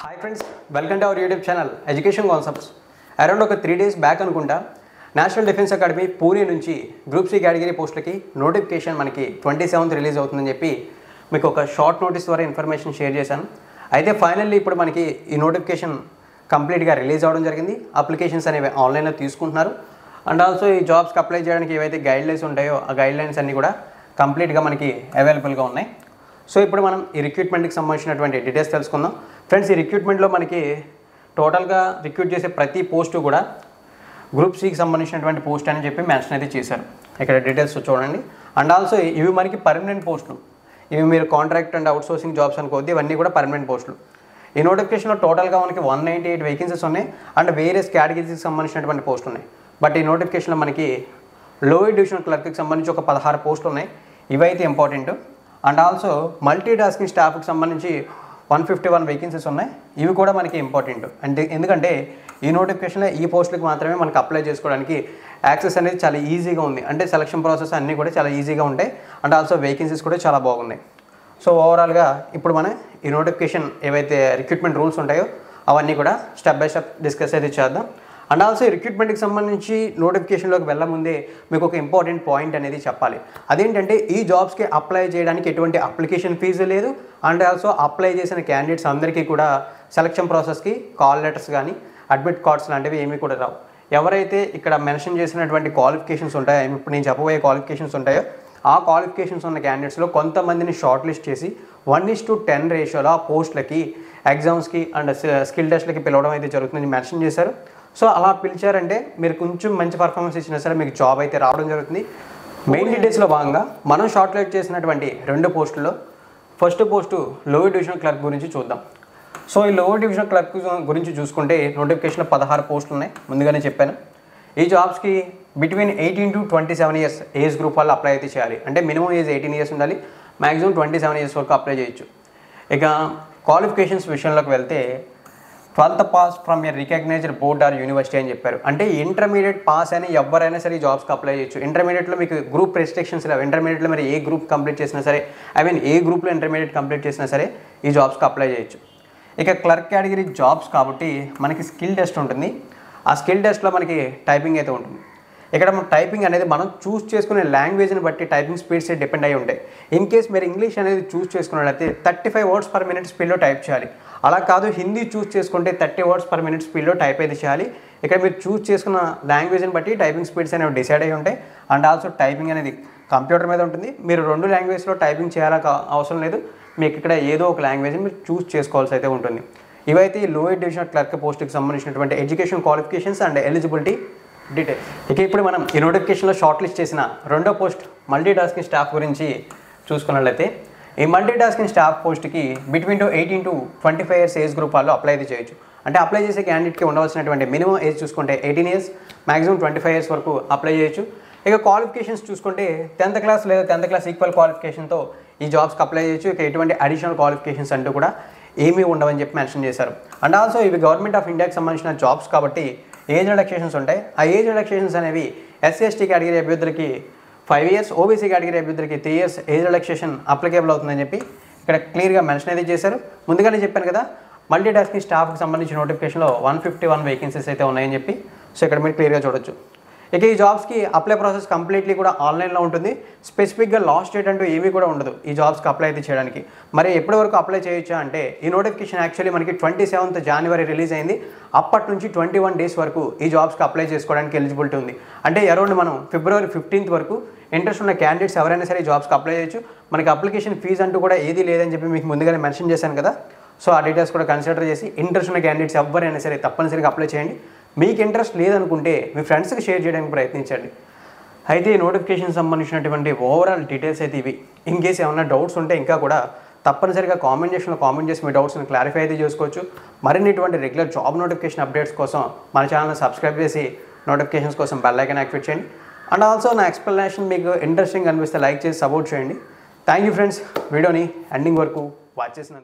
Hi friends, welcome to our YouTube channel Education Concepts. Around 3 days back అనుకుంటా national defence academy Pune నుంచి group C category పోస్టులకి notification మనకి 27th release అవుతుందని చెప్పి మీకు ఒక షార్ట్ నోటీస్ ద్వారా ఇన్ఫర్మేషన్ షేర్ చేశాను. అయితే ఫైనల్లీ ఇప్పుడు మనకి ఈ నోటిఫికేషన్ కంప్లీట్గా రిలీజ్ అవ్వడం జరిగింది. అప్లికేషన్స్ అనేవి ఆన్లైన్లో తీసుకుంటున్నారు. అండ్ ఆల్సో ఈ జాబ్స్కి అప్లై చేయడానికి ఏవైతే గైడ్లైన్స్ ఉంటాయో ఆ గైడ్లైన్స్ అన్నీ కూడా కంప్లీట్గా మనకి అవైలబుల్గా ఉన్నాయి. సో ఇప్పుడు మనం ఈ రిక్రూట్మెంట్కి సంబంధించినటువంటి డీటెయిల్స్ తెలుసుకుందాం. ఫ్రెండ్స్, ఈ రిక్రూట్మెంట్లో మనకి టోటల్గా రిక్రూట్ చేసే ప్రతి పోస్టు కూడా గ్రూప్ సికి సంబంధించినటువంటి పోస్ట్ అని చెప్పి మెన్షన్ అయితే చేశారు. ఇక్కడ డీటెయిల్స్ చూడండి. అండ్ ఆల్సో ఇవి మనకి పర్మనెంట్ పోస్టులు. ఇవి మీరు కాంట్రాక్ట్ అండ్ అవుట్సోర్సింగ్ జాబ్స్ అనుకోవద్దు, ఇవన్నీ కూడా పర్మనెంట్ పోస్టులు. ఈ నోటిఫికేషన్లో టోటల్గా మనకి 198 వేకెన్సీస్ ఉన్నాయి అండ్ వేరియస్ కేటగిరీస్కి సంబంధించినటువంటి పోస్టులు ఉన్నాయి. బట్ ఈ నోటిఫికేషన్లో మనకి లోయర్ డివిజనల్ క్లర్క్కి సంబంధించి ఒక 16 పోస్టులు ఉన్నాయి. ఇవైతే important. And also multi tasking స్టాఫ్కి సంబంధించి 151 వేకెన్సీస్ ఉన్నాయి. ఇవి కూడా మనకి ఇంపార్టెంట్. అంటే ఎందుకంటే ఈ నోటిఫికేషన్లో ఈ పోస్టులకు మాత్రమే మనకు అప్లై చేసుకోవడానికి యాక్సెస్ అనేది చాలా ఈజీగా ఉంది. అంటే సెలక్షన్ ప్రాసెస్ అన్నీ కూడా చాలా ఈజీగా ఉంటాయి. అండ్ ఆల్సో వేకెన్సీస్ కూడా చాలా బాగున్నాయి. సో ఓవరాల్గా ఇప్పుడు మనం ఈ నోటిఫికేషన్ ఏవైతే రిక్రూట్మెంట్ రూల్స్ ఉంటాయో అవన్నీ కూడా స్టెప్ బై స్టెప్ డిస్కస్ అయితే చేద్దాం. అండ్ ఆల్సో ఈ రిక్రూట్మెంట్కి సంబంధించి నోటిఫికేషన్లోకి వెళ్ళముందే మీకు ఒక ఇంపార్టెంట్ పాయింట్ అనేది చెప్పాలి. అదేంటంటే ఈ జాబ్స్కి అప్లై చేయడానికి ఎటువంటి అప్లికేషన్ ఫీజు లేదు. అండ్ ఆల్సో అప్లై చేసిన క్యాండిడేట్స్ అందరికీ కూడా సెలక్షన్ ప్రాసెస్కి కాల్ లెటర్స్ కానీ అడ్మిట్ కార్డ్స్ లాంటివి ఏమీ కూడా రావు. ఎవరైతే ఇక్కడ మెన్షన్ చేసినటువంటి క్వాలిఫికేషన్స్ ఉంటాయో, ఇప్పుడు నేను చెప్పబోయే క్వాలిఫికేషన్స్ ఉంటాయో ఆ క్వాలిఫికేషన్స్ ఉన్న క్యాండిడేట్స్లో కొంతమందిని షార్ట్ లిస్ట్ చేసి 1:10 రేషియోలో ఆ పోస్టులకి ఎగ్జామ్స్కి అండ్ స్కిల్ టెస్ట్లకి పిలవడం అయితే జరుగుతుందని మెన్షన్ చేశారు. సో అలా పిలిచారంటే మీరు కొంచెం మంచి పర్ఫార్మెన్స్ ఇచ్చినా సరే మీకు జాబ్ అయితే రావడం జరుగుతుంది. మెయిన్ డీటెయిల్స్లో భాగంగా మనం షార్ట్ లిస్ట్ చేసినటువంటి 2 పోస్టుల్లో first post lower divisional clerk గురించి చూద్దాం. సో ఈ లోయర్ డివిజనల్ క్లర్క్ గురించి చూసుకుంటే నోటిఫికేషన్లో 16 పోస్టులు ఉన్నాయి. ముందుగానే చెప్పాను. ఈ జాబ్స్కి between 18 to 27 years age group వాళ్ళు అప్లై అయితే చేయాలి. అంటే మినిమం ఏజ్ 18 ఇయర్స్ ఉండాలి. మ్యాక్సిమం 27 ఇయర్స్ వరకు అప్లై చేయొచ్చు. ఇక క్వాలిఫికేషన్స్ విషయంలోకి వెళ్తే 12th pass from a recognized board or university అని చెప్పారు. అంటే ఇంటర్మీడియట్ పాస్ అని ఎవరైనా సరే ఈ జాబ్స్కి అప్లై చేయొచ్చు. ఇంటర్మీడియట్లో మీకు గ్రూప్ రెస్ట్రిక్షన్స్ లేవు. ఇంటర్మీడియట్లో మీరు ఏ గ్రూప్ కంప్లీట్ చేసినా సరే, ఏ గ్రూప్లో ఇంటర్మీడియట్ కంప్లీట్ చేసినా సరే ఈ జాబ్స్కి అప్లై చేయొచ్చు. ఇక క్లర్క్ కేటగిరీ జాబ్స్ కాబట్టి మనకి స్కిల్ టెస్ట్ ఉంటుంది. ఆ స్కిల్ టెస్ట్లో మనకి టైపింగ్ అయితే ఉంటుంది. ఇక్కడ టైపింగ్ అనేది మనం చూస్ చేసుకునే లాంగ్వేజ్ని బట్టి టైపింగ్ స్పీడ్స్ డిపెండ్ అయి ఉంటాయి. ఇన్ కేస్ మీరు ఇంగ్లీష్ అనేది చూస్ చేసుకున్నట్లయితే 35 words per minute స్పీడ్లో టైప్ చేయాలి. అలా కాదు హిందీ చూస్ చేసుకుంటే 30 words per minute స్పీడ్లో టైప్ అయితే చేయాలి. ఇక్కడ మీరు చూస్ చేసుకున్న లాంగ్వేజ్ని బట్టి టైపింగ్ స్పీడ్స్ అనేవి డిసైడ్ అయి ఉంటాయి. అండ్ ఆల్సో టైపింగ్ అనేది కంప్యూటర్ మీద ఉంటుంది. మీరు 2 లాంగ్వేజ్లో టైపింగ్ చేయాలని అవసరం లేదు. మీకు ఇక్కడ ఏదో ఒక లాంగ్వేజ్ని మీరు చూస్ చేసుకోవాల్సి అయితే ఉంటుంది. ఇవైతే లోయర్ డివిజనల్ క్లర్క్ పోస్ట్కి సంబంధించినటువంటి education qualifications and eligibility details. ఇక ఇప్పుడు మనం ఈ నోటిఫికేషన్లో షార్ట్ లిస్ట్ చేసిన 2వ పోస్ట్ మల్టీ టాస్కింగ్ స్టాఫ్ గురించి చూసుకున్నట్లయితే ఈ మల్టీ టాస్కింగ్ స్టాఫ్ పోస్ట్కి between 18 to 25 years age group వాళ్ళు అప్లై అయితే చేయొచ్చు. అంటే అప్లై చేసే క్యాండిడేట్కి ఉండవలసినటువంటి మినిమం ఏజ్ చూసుకుంటే 18 ఇయర్స్, మ్యాక్సిమం 25 ఇయర్స్ వరకు అప్లై చేయొచ్చు. ఇక క్వాలిఫికేషన్స్ చూసుకుంటే 10th క్లాస్ లేదా 10th క్లాస్ ఈక్వల్ క్వాలిఫికేషన్తో ఈ జాబ్స్కి అప్లై చేయొచ్చు. ఇక ఎటువంటి అడిషనల్ క్వాలిఫికేషన్స్ అంటూ కూడా ఏమీ ఉండవని చెప్పి మెన్షన్ చేశారు. అండ్ ఆల్సో ఇవి గవర్నమెంట్ ఆఫ్ ఇండియాకి సంబంధించిన జాబ్స్ కాబట్టి ఏజ్ రిలాక్సేషన్స్ ఉంటాయి. ఆ ఏజ్ రిలాక్సేషన్స్ అనేవి SC/ST కేటగిరీ అభ్యర్థులకి 5 years, ఓబీసీ కేటగిరీ అభ్యర్థులకి 3 years ఏజ్ రిలాక్సేషన్ అప్లికేబుల్ అవుతుందని చెప్పి ఇక్కడ క్లియర్గా మెన్షన్ అయితే చేశారు. ముందుగానే చెప్పాను కదా, మల్టీ టాస్కింగ్ స్టాఫ్కి సంబంధించిన నోటిఫికేషన్లో 151 వేకెన్సీస్ అయితే ఉన్నాయని చెప్పి. సో ఇక్కడ మీరు క్లియర్గా చూడొచ్చు. ఇక ఈ జాబ్స్కి అప్లై ప్రాసెస్ కంప్లీట్లీ కూడా ఆన్లైన్లో ఉంటుంది. స్పెసిఫిక్గా లాస్ట్ డేట్ అంటూ ఏమీ కూడా ఉండదు ఈ జాబ్స్కి అప్లై అయితే చేయడానికి. మరి ఎప్పటి వరకు అప్లై చేయొచ్చా అంటే ఈ నోటిఫికేషన్ యాక్చువల్లీ మనకి 27th January రిలీజ్ అయింది. అప్పటి నుంచి 21 days వరకు ఈ జాబ్స్కి అప్లై చేసుకోవడానికి ఎలిజిబిలిటీ ఉంది. అంటే అరౌండ్ మనం February 15th వరకు ఇంట్రెస్ట్ ఉన్న క్యాండిడేట్స్ ఎవరైనా సరే ఈ జాబ్స్కి అప్లై చేయొచ్చు. మనకి అప్లికేషన్ ఫీజు అంటూ కూడా ఏది లేదని చెప్పి మీకు ముందుగానే మెన్షన్ చేశాను కదా. సో ఆ డీటెయిల్స్ కూడా కన్సిడర్ చేసి ఇంట్రెస్ట్ ఉన్న క్యాండిడేట్స్ ఎవరైనా సరే తప్పనిసరిగా అప్లై చేయండి. మీకు ఇంట్రెస్ట్ లేదనుకుంటే మీ ఫ్రెండ్స్కి షేర్ చేయడానికి ప్రయత్నించండి. అయితే ఈ నోటిఫికేషన్ సంబంధించినటువంటి ఓవరాల్ డీటెయిల్స్ అయితే ఇవి. ఇన్ కేస్ ఏమైనా డౌట్స్ ఉంటే ఇంకా కూడా తప్పనిసరిగా కామెంట్ సెక్షన్లో కామెంట్ చేసి మీ డౌట్స్ని క్లారిఫై అయితే చేసుకోవచ్చు. మరిన్ని ఇటువంటి రెగ్యులర్ జాబ్ నోటిఫికేషన్ అప్డేట్స్ కోసం మన ఛానల్ని సబ్స్క్రైబ్ చేసి నోటిఫికేషన్స్ కోసం బెల్ ఐకాన్ యాక్టివేట్ చేయండి. అండ్ ఆల్సో నా ఎక్స్ప్లెనేషన్ మీకు ఇంట్రెస్టింగ్ అనిపిస్తే లైక్ చేసి సపోర్ట్ చేయండి. థ్యాంక్ యూ ఫ్రెండ్స్, వీడియోని ఎండింగ్ వరకు వాచ్ చేసినందుకు.